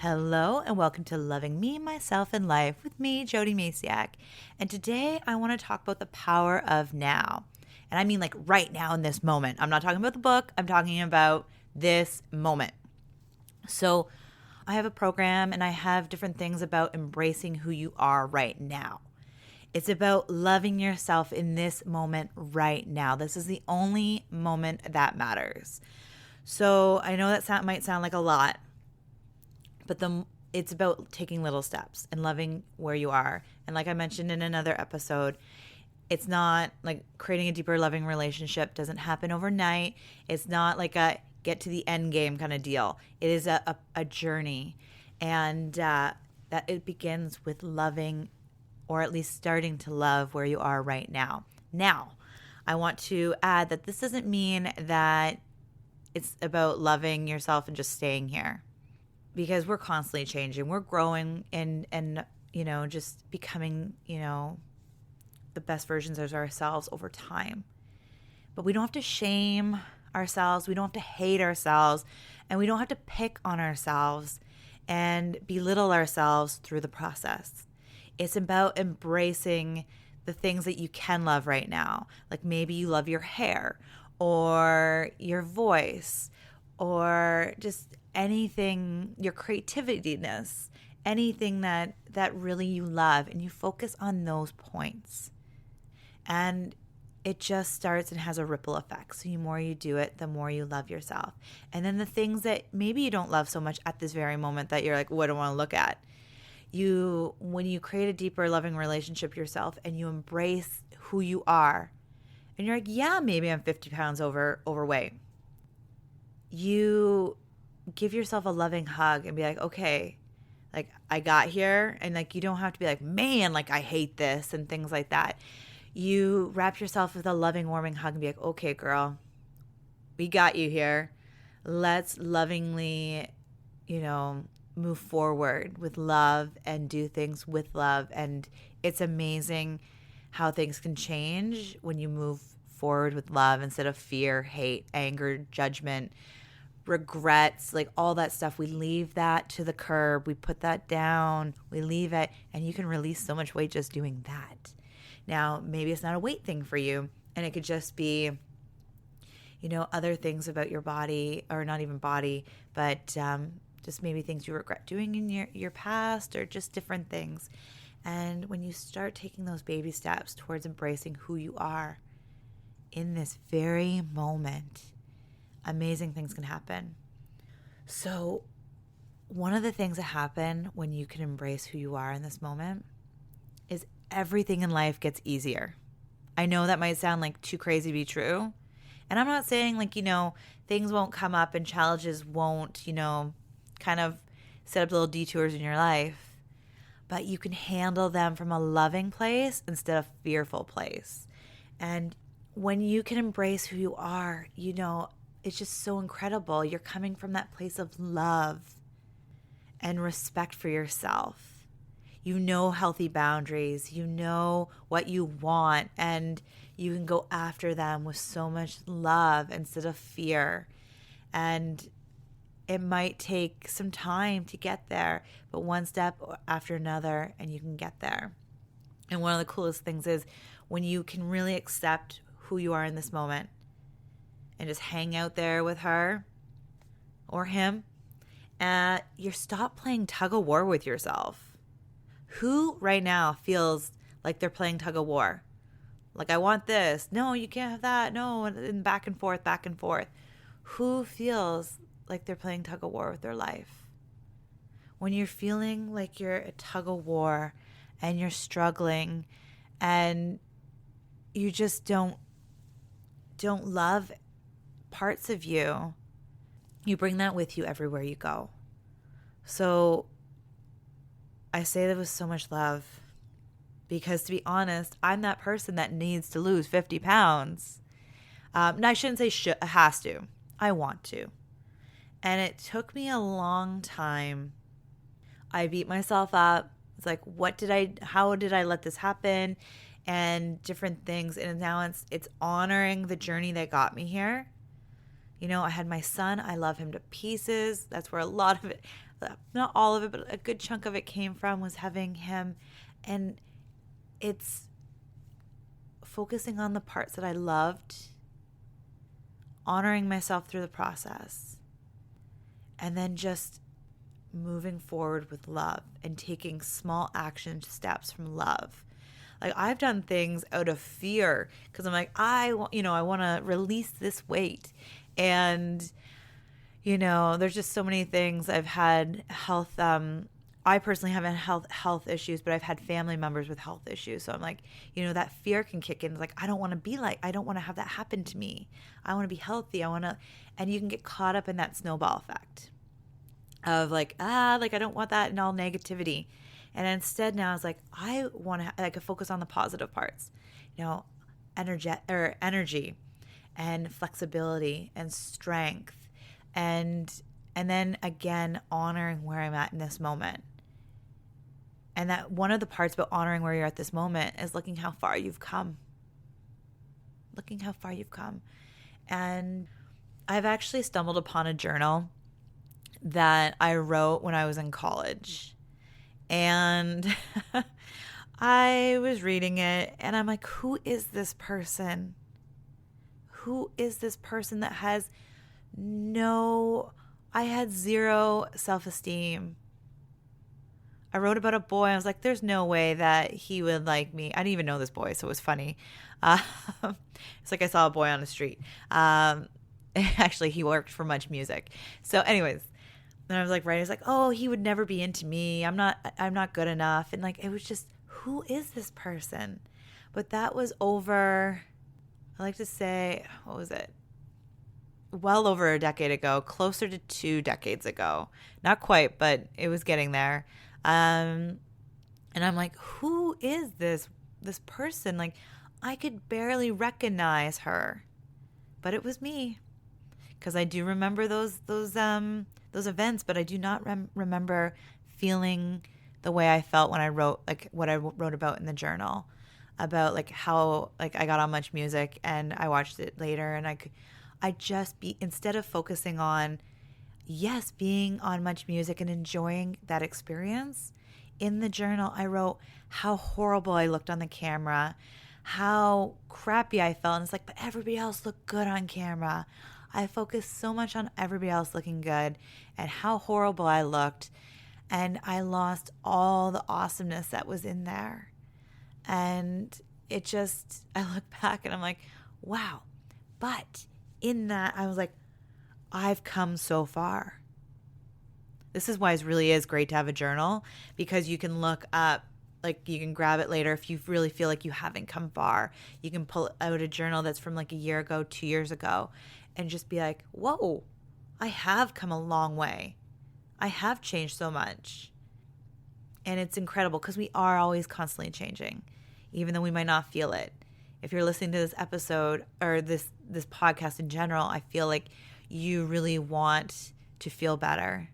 Hello and welcome to Loving Me, Myself, and Life with me, Jody Masiak. And today I want to talk about the power of now. And I mean like right now in this moment. I'm not talking about the book. I'm talking about this moment. So I have a program and I have different things about embracing who you are right now. It's about loving yourself in this moment right now. This is the only moment that matters. So I know that might sound like a lot, but it's about taking little steps and loving where you are. And like I mentioned in another episode, it's not like creating a deeper loving relationship doesn't happen overnight. It's not like a get to the end game kind of deal. It is a journey. And that it begins with loving, or at least starting to love where you are right now. Now, I want to add that this doesn't mean that it's about loving yourself and just staying here. Because we're constantly changing. We're growing and just becoming, the best versions of ourselves over time. But we don't have to shame ourselves. We don't have to hate ourselves. And we don't have to pick on ourselves and belittle ourselves through the process. It's about embracing the things that you can love right now. Like maybe you love your hair or your voice or just anything, your creativiness, anything that really you love, and you focus on those points. And it just starts and has a ripple effect. So the more you do it, the more you love yourself. And then the things that maybe you don't love so much at this very moment that you're like, what do I want to look at? When you create a deeper loving relationship with yourself and you embrace who you are, and you're like, yeah, maybe I'm 50 pounds overweight. You give yourself a loving hug and be like, okay, like I got here. And like, you don't have to be like, man, like I hate this and things like that. You wrap yourself with a loving, warming hug and be like, okay, girl, we got you here. Let's lovingly, move forward with love and do things with love. And it's amazing how things can change when you move forward with love instead of fear, hate, anger, judgment, regrets, like all that stuff. We leave that to the curb. We put that down. We leave it, and you can release so much weight just doing that. Now, maybe it's not a weight thing for you, and it could just be, other things about your body, or not even body, but just maybe things you regret doing in your past, or just different things. And when you start taking those baby steps towards embracing who you are in this very moment, amazing things can happen. So one of the things that happen when you can embrace who you are in this moment is everything in life gets easier. I know that might sound like too crazy to be true. And I'm not saying like, things won't come up and challenges won't, kind of set up little detours in your life. But you can handle them from a loving place instead of fearful place. And when you can embrace who you are, it's just so incredible. You're coming from that place of love and respect for yourself. You know healthy boundaries. You know what you want, and you can go after them with so much love instead of fear. And it might take some time to get there, but one step after another, and you can get there. And one of the coolest things is when you can really accept who you are in this moment and just hang out there with her or him, you stop playing tug of war with yourself. Who right now feels like they're playing tug of war? Like, I want this. No, you can't have that. No, and back and forth, back and forth. Who feels like they're playing tug of war with their life? When you're feeling like you're a tug of war and you're struggling and you just don't love parts of you, you bring that with you everywhere you go. So I say that with so much love because, to be honest, I'm that person that needs to lose 50 pounds. And I shouldn't say has to. I want to. And it took me a long time. I beat myself up. It's like, how did I let this happen? And different things. And now it's honoring the journey that got me here. I had my son. I love him to pieces. That's where a lot of it, not all of it, but a good chunk of it came from was having him. And it's focusing on the parts that I loved, honoring myself through the process, and then just moving forward with love and taking small action steps from love. Like, I've done things out of fear because I'm like, I want to release this weight. And, there's just so many things. I've had health, I personally haven't had health issues, but I've had family members with health issues. So I'm like, that fear can kick in. It's like, I don't want to have that happen to me. I want to be healthy. And you can get caught up in that snowball effect of like, I don't want that and all negativity. And instead now it's like, I want to focus on the positive parts, energy and flexibility and strength. And then again, honoring where I'm at in this moment. And that one of the parts about honoring where you're at this moment is looking how far you've come. And I've actually stumbled upon a journal that I wrote when I was in college. And I was reading it and I'm like, who is this person? Who is this person that has I had zero self-esteem. I wrote about a boy. I was like, there's no way that he would like me. I didn't even know this boy, so it was funny. It's like I saw a boy on the street. Actually, he worked for Much Music. So anyways, then I was like, he's like, oh, he would never be into me. I'm not good enough. And like, it was just, who is this person? But that was over, I like to say, what was it? Well over a decade ago, closer to 2 decades ago. Not quite, but it was getting there. And I'm like, who is this person? Like, I could barely recognize her, but it was me. Because I do remember those events, but I do not remember feeling the way I felt when I wrote, like what I wrote about in the journal, about like how like I got on Much Music and I watched it later, and instead of focusing on, yes, being on Much Music and enjoying that experience, in the journal I wrote how horrible I looked on the camera, how crappy I felt. And it's like, but everybody else looked good on camera. I focused so much on everybody else looking good and how horrible I looked. And I lost all the awesomeness that was in there. And I look back and I'm like, wow. But in that, I was like, I've come so far. This is why it really is great to have a journal, because you can look up, like you can grab it later if you really feel like you haven't come far. You can pull out a journal that's from like a year ago, 2 years ago, and just be like, whoa, I have come a long way. I have changed so much. And it's incredible because we are always constantly changing, even though we might not feel it. If you're listening to this episode or this podcast in general, I feel like you really want to feel better,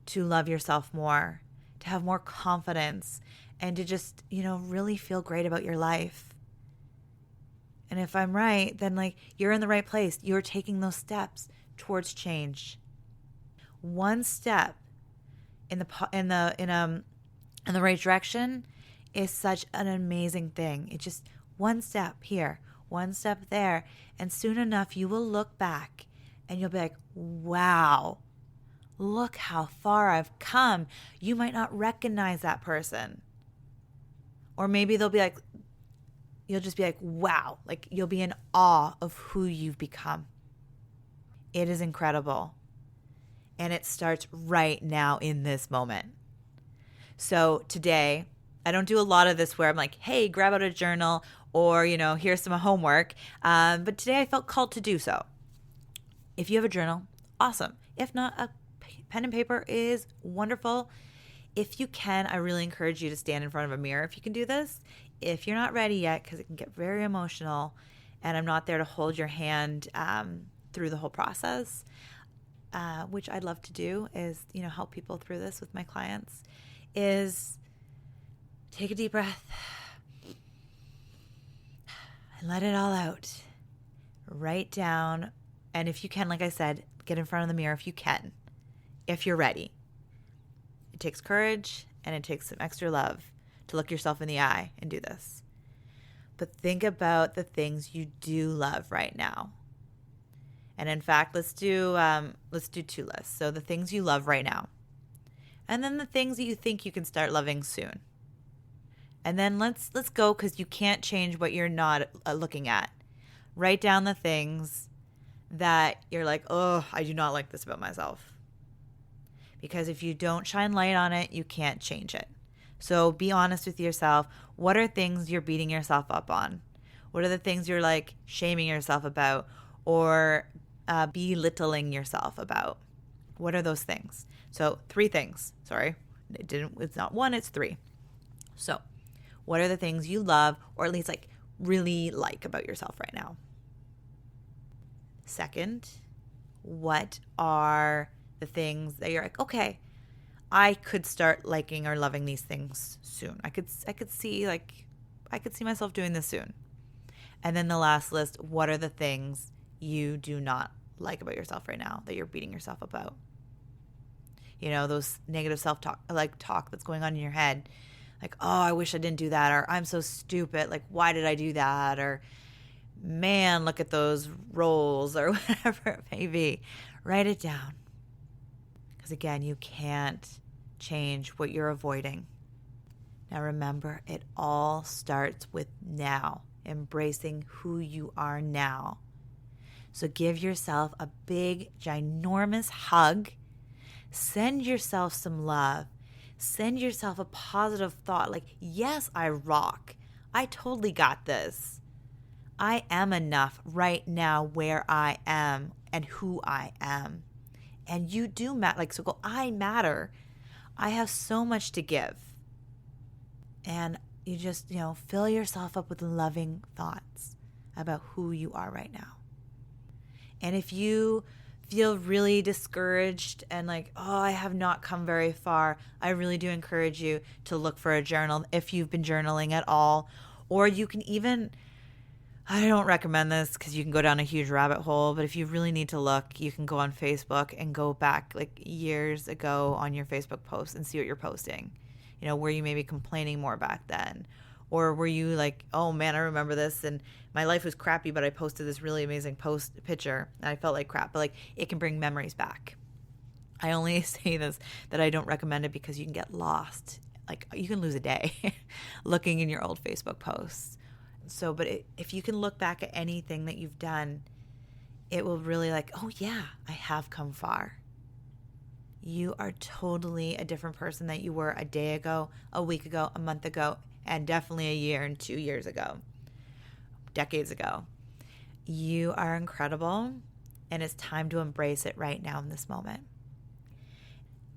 to love yourself more, to have more confidence, and to just, really feel great about your life. And if I'm right, then like you're in the right place. You're taking those steps towards change. One step in the right direction is such an amazing thing. It's just one step here, one step there, and soon enough you will look back and you'll be like, wow, look how far I've come. You might not recognize that person. Or maybe you'll just be like, wow, like you'll be in awe of who you've become. It is incredible. And it starts right now in this moment. So today, I don't do a lot of this where I'm like, hey, grab out a journal or, here's some homework. But today I felt called to do so. If you have a journal, awesome. If not, a pen and paper is wonderful. If you can, I really encourage you to stand in front of a mirror if you can do this. If you're not ready yet, because it can get very emotional and I'm not there to hold your hand through the whole process, which I'd love to do is, help people through this with my clients, is take a deep breath and let it all out. Write down. And if you can, like I said, get in front of the mirror if you can, if you're ready. It takes courage and it takes some extra love to look yourself in the eye and do this. But think about the things you do love right now. And in fact, let's do 2 lists. So the things you love right now, and then the things that you think you can start loving soon. And then let's go, because you can't change what you're not looking at. Write down the things that you're like, oh, I do not like this about myself. Because if you don't shine light on it, you can't change it. So be honest with yourself. What are things you're beating yourself up on? What are the things you're like shaming yourself about or belittling yourself about? What are those things? So 3 things. Sorry, it's not 1, it's 3. So what are the things you love, or at least like really like about yourself right now? Second, what are the things that you're like, okay, I could start liking or loving these things soon. I could see myself doing this soon. And then the last list, what are the things you do not like about yourself right now that you're beating yourself about? You know, those negative self-talk, like talk that's going on in your head. Like, oh, I wish I didn't do that. Or I'm so stupid. Like, why did I do that? Or, man, look at those rolls, or whatever it may be. Write it down. Because again, you can't change what you're avoiding. Now remember, it all starts with now, embracing who you are now. So give yourself a big, ginormous hug. Send yourself some love. Send yourself a positive thought like, yes, I rock. I totally got this. I am enough right now where I am and who I am. And you do matter. Like, so go, I matter. I have so much to give. And you just, fill yourself up with loving thoughts about who you are right now. And if you feel really discouraged and like, oh, I have not come very far, I really do encourage you to look for a journal if you've been journaling at all. Or you can even, I don't recommend this because you can go down a huge rabbit hole, but if you really need to look, you can go on Facebook and go back like years ago on your Facebook posts and see what you're posting. Where you may be complaining more back then. Or were you like, oh man, I remember this and my life was crappy, but I posted this really amazing picture and I felt like crap. But like, it can bring memories back. I only say this that I don't recommend it because you can get lost. Like, you can lose a day looking in your old Facebook posts. So, but if you can look back at anything that you've done, it will really like, oh yeah, I have come far. You are totally a different person than you were a day ago, a week ago, a month ago, and definitely a year and 2 years ago, decades ago. You are incredible, and it's time to embrace it right now in this moment.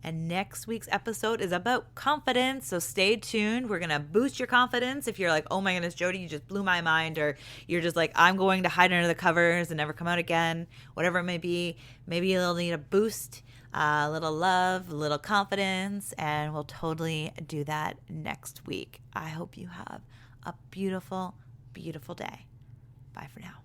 And next week's episode is about confidence, so stay tuned. We're going to boost your confidence. If you're like, oh my goodness, Jody, you just blew my mind, or you're just like, I'm going to hide under the covers and never come out again, whatever it may be, maybe you'll need a boost, a little love, a little confidence, and we'll totally do that next week. I hope you have a beautiful, beautiful day. Bye for now.